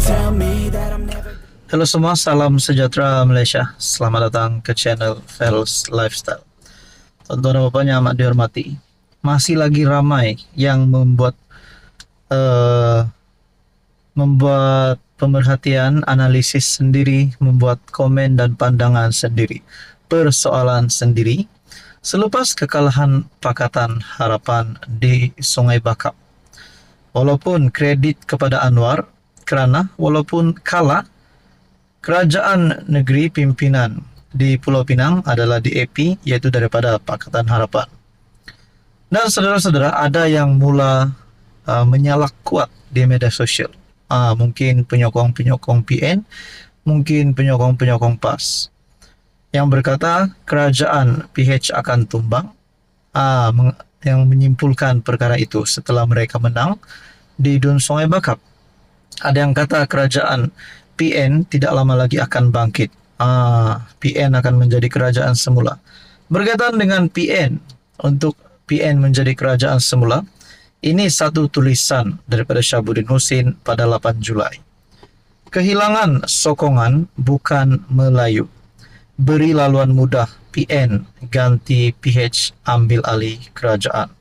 tell me that I'm never. Halo semua, salam sejahtera Malaysia. Selamat datang ke channel Fels Lifestyle. Tuan-tuan dan puan yang amat dihormati, masih lagi ramai yang membuat pemerhatian, analisis sendiri, membuat komen dan pandangan sendiri, persoalan sendiri selepas kekalahan Pakatan Harapan di Sungai Bakap. Walaupun kredit kepada Anwar kerana walaupun kalah, kerajaan negeri pimpinan di Pulau Pinang adalah DAP, iaitu daripada Pakatan Harapan. Dan saudara-saudara, ada yang mula menyalak kuat di media sosial. Mungkin penyokong-penyokong PN, mungkin penyokong-penyokong PAS, yang berkata kerajaan PH akan tumbang, yang menyimpulkan perkara itu setelah mereka menang di Dun Sungai Bakap. Ada yang kata kerajaan PN tidak lama lagi akan bangkit. PN akan menjadi kerajaan semula. Berkaitan dengan PN, untuk PN menjadi kerajaan semula, ini satu tulisan daripada Syahabuddin Husin pada 8 Julai. Kehilangan sokongan bukan Melayu. Beri laluan mudah PN ganti PH ambil alih kerajaan.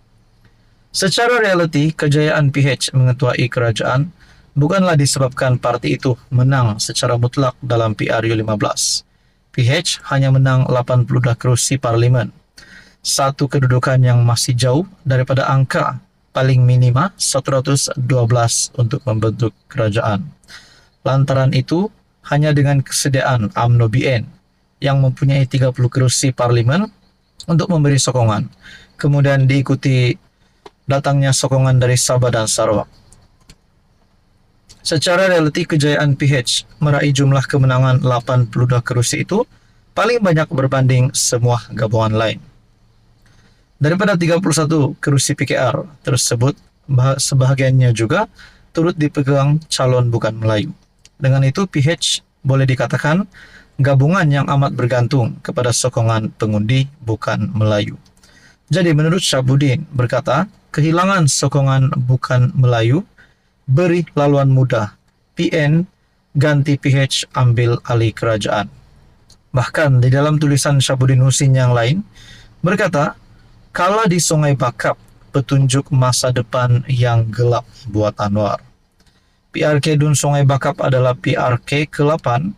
Secara realiti, kejayaan PH mengetuai kerajaan bukanlah disebabkan parti itu menang secara mutlak dalam PRU15. PH hanya menang 82 kerusi parlimen, satu kedudukan yang masih jauh daripada angka paling minima 112 untuk membentuk kerajaan. Lantaran itu, hanya dengan kesediaan UMNO BN yang mempunyai 30 kerusi parlimen untuk memberi sokongan, kemudian diikuti datangnya sokongan dari Sabah dan Sarawak. Secara realiti, kejayaan PH meraih jumlah kemenangan 82 kerusi itu paling banyak berbanding semua gabungan lain. Daripada 31 kerusi PKR tersebut, sebahagiannya juga turut dipegang calon bukan Melayu. Dengan itu, PH boleh dikatakan gabungan yang amat bergantung kepada sokongan pengundi bukan Melayu. Jadi menurut Syahabuddin berkata, kehilangan sokongan bukan Melayu, beri laluan mudah PN ganti PH ambil alih kerajaan. Bahkan di dalam tulisan Syahabuddin Husin yang lain berkata, kalah di Sungai Bakap petunjuk masa depan yang gelap buat Anwar. PRK Dun Sungai Bakap adalah PRK ke-8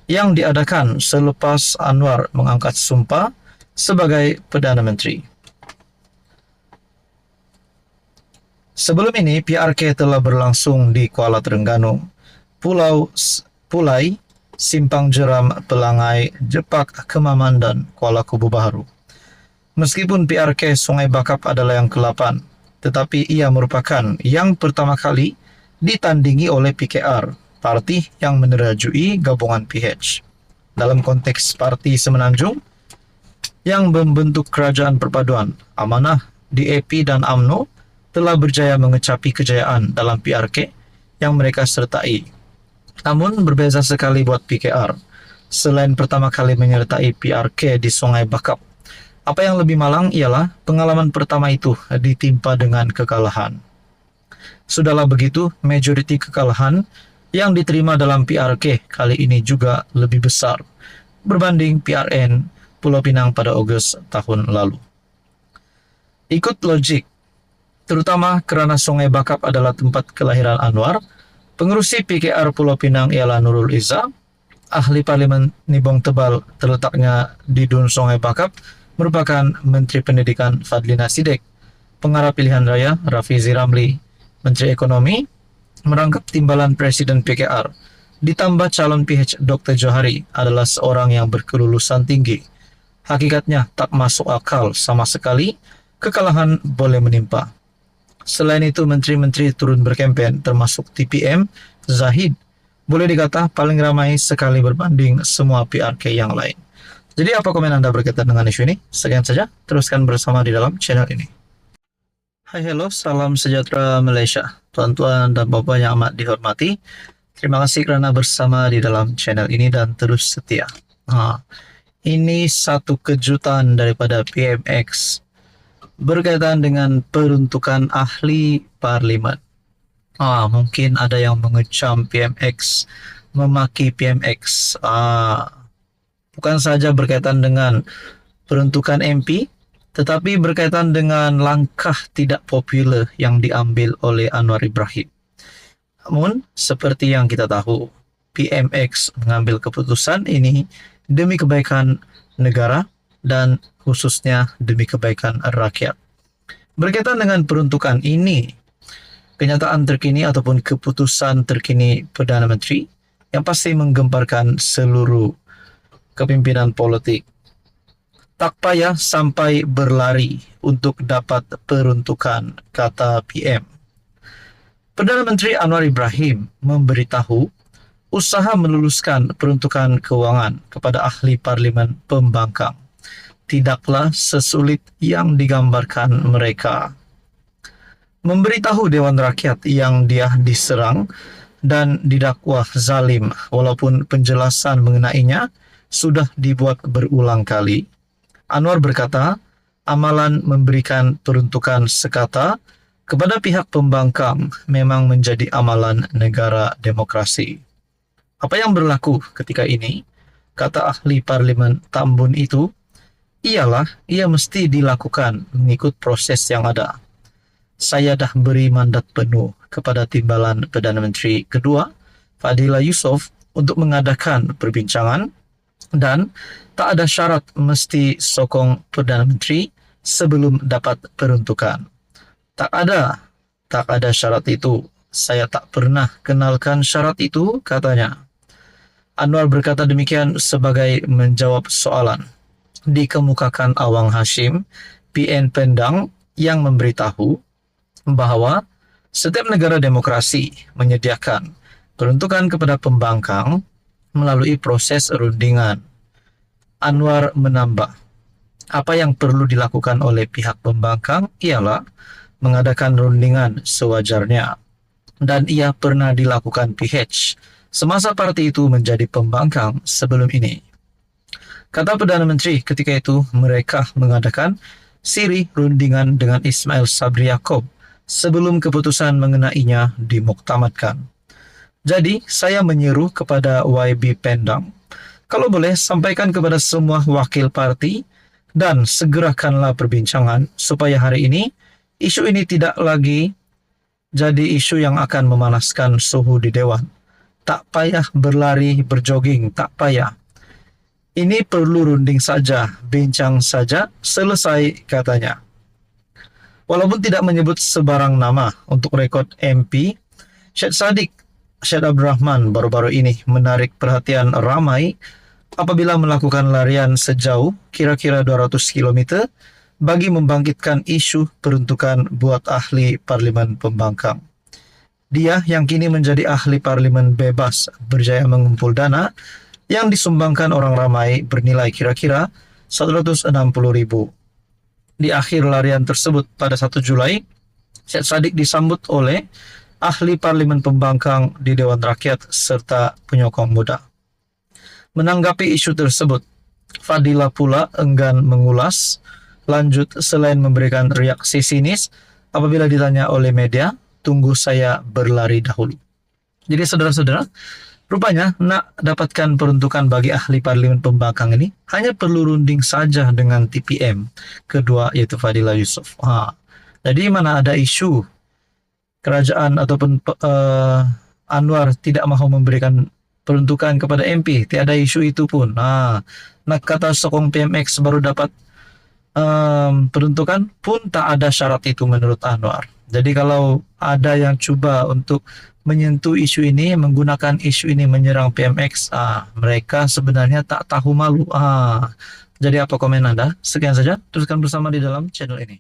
yang diadakan selepas Anwar mengangkat sumpah sebagai Perdana Menteri. Sebelum ini, PRK telah berlangsung di Kuala Terengganu, Pulai, Simpang Jeram, Pelangai, Jepak, Kemaman, dan Kuala Kubu Baharu. Meskipun PRK Sungai Bakap adalah yang ke-8, tetapi ia merupakan yang pertama kali ditandingi oleh PKR, parti yang menerajui gabungan PH. Dalam konteks parti semenanjung yang membentuk kerajaan perpaduan, Amanah, DAP dan UMNO telah berjaya mengecapi kejayaan dalam PRK yang mereka sertai. Namun berbeza sekali buat PKR. Selain pertama kali menyertai PRK di Sungai Bakap, apa yang lebih malang ialah pengalaman pertama itu ditimpa dengan kekalahan. Sudahlah begitu, majoriti kekalahan yang diterima dalam PRK kali ini juga lebih besar berbanding PRN Pulau Pinang pada Ogos tahun lalu. Ikut logik, terutama kerana Sungai Bakap adalah tempat kelahiran Anwar, pengerusi PKR Pulau Pinang ialah Nurul Izzah, ahli parlimen Nibong Tebal terletaknya di Dun Sungai Bakap merupakan Menteri Pendidikan Fadlina Sidek, pengarah pilihan raya Rafizi Ramli, Menteri Ekonomi merangkap timbalan Presiden PKR, ditambah calon PH Dr. Johari adalah seorang yang berkelulusan tinggi. Hakikatnya tak masuk akal sama sekali kekalahan boleh menimpa. Selain itu, menteri-menteri turun berkempen termasuk TPM, Zahid, boleh dikata paling ramai sekali berbanding semua PRK yang lain. Jadi apa komen Anda berkaitan dengan isu ini? Sekian saja, teruskan bersama di dalam channel ini. Hai hello, salam sejahtera Malaysia. Tuan-tuan dan bapak yang amat dihormati, terima kasih kerana bersama di dalam channel ini dan terus setia. Ini satu kejutan daripada PMX berkaitan dengan peruntukan ahli parlimen. Mungkin ada yang mengecam PMX, memaki PMX. Bukan saja berkaitan dengan peruntukan MP, tetapi berkaitan dengan langkah tidak populer yang diambil oleh Anwar Ibrahim. Namun, seperti yang kita tahu, PMX mengambil keputusan ini demi kebaikan negara dan khususnya demi kebaikan rakyat. Berkaitan dengan peruntukan ini, kenyataan terkini ataupun keputusan terkini Perdana Menteri yang pasti menggemparkan seluruh kepimpinan politik. Tak payah sampai berlari untuk dapat peruntukan, kata PM. Perdana Menteri Anwar Ibrahim memberitahu usaha meluluskan peruntukan keuangan kepada ahli parlimen pembangkang tidaklah sesulit yang digambarkan mereka. Memberitahu Dewan Rakyat yang dia diserang dan didakwa zalim walaupun penjelasan mengenainya sudah dibuat berulang kali. Anwar berkata, amalan memberikan peruntukan sekata kepada pihak pembangkang memang menjadi amalan negara demokrasi. Apa yang berlaku ketika ini, kata ahli parlimen Tambun itu, ialah ia mesti dilakukan mengikut proses yang ada. Saya dah beri mandat penuh kepada timbalan Perdana Menteri kedua, Fadillah Yusof, untuk mengadakan perbincangan dan tak ada syarat mesti sokong Perdana Menteri sebelum dapat peruntukan. Tak ada syarat itu. Saya tak pernah kenalkan syarat itu, katanya. Anwar berkata demikian sebagai menjawab soalan dikemukakan Awang Hashim, PN Pendang, yang memberitahu bahwa setiap negara demokrasi menyediakan peruntukan kepada pembangkang melalui proses rundingan. Anwar menambah, apa yang perlu dilakukan oleh pihak pembangkang ialah mengadakan rundingan sewajarnya. Dan ia pernah dilakukan PH semasa parti itu menjadi pembangkang sebelum ini. Kata Perdana Menteri ketika itu mereka mengadakan siri rundingan dengan Ismail Sabri Yaakob sebelum keputusan mengenainya dimuktamadkan. Jadi saya menyeru kepada YB Pendang, kalau boleh sampaikan kepada semua wakil parti dan segerakanlah perbincangan supaya hari ini isu ini tidak lagi jadi isu yang akan memanaskan suhu di Dewan. Tak payah berlari, berjoging, tak payah. Ini perlu runding saja, bincang saja, selesai, katanya. Walaupun tidak menyebut sebarang nama untuk rekod MP, Syed Abdurrahman baru-baru ini menarik perhatian ramai apabila melakukan larian sejauh kira-kira 200 km bagi membangkitkan isu peruntukan buat ahli parlimen pembangkang. Dia yang kini menjadi ahli parlimen bebas berjaya mengumpul dana yang disumbangkan orang ramai bernilai kira-kira 160.000. Di akhir larian tersebut pada 1 Julai, Syed Saddiq disambut oleh ahli parlimen pembangkang di Dewan Rakyat serta penyokong muda. Menanggapi isu tersebut, Fadillah pula enggan mengulas lanjut selain memberikan reaksi sinis apabila ditanya oleh media, tunggu saya berlari dahulu. Jadi saudara-saudara, rupanya nak dapatkan peruntukan bagi ahli parlimen pembangkang ini hanya perlu runding saja dengan TPM kedua yaitu Fadillah Yusof. Jadi mana ada isu kerajaan ataupun Anwar tidak mahu memberikan peruntukan kepada MP, tiada isu itu pun. Nak kata sokong PMX baru dapat peruntukan pun tak ada syarat itu menurut Anwar. Jadi kalau ada yang cuba untuk menyentuh isu ini, menggunakan isu ini menyerang PMX, mereka sebenarnya tak tahu malu. Jadi apa komen Anda? Sekian saja, teruskan bersama di dalam channel ini.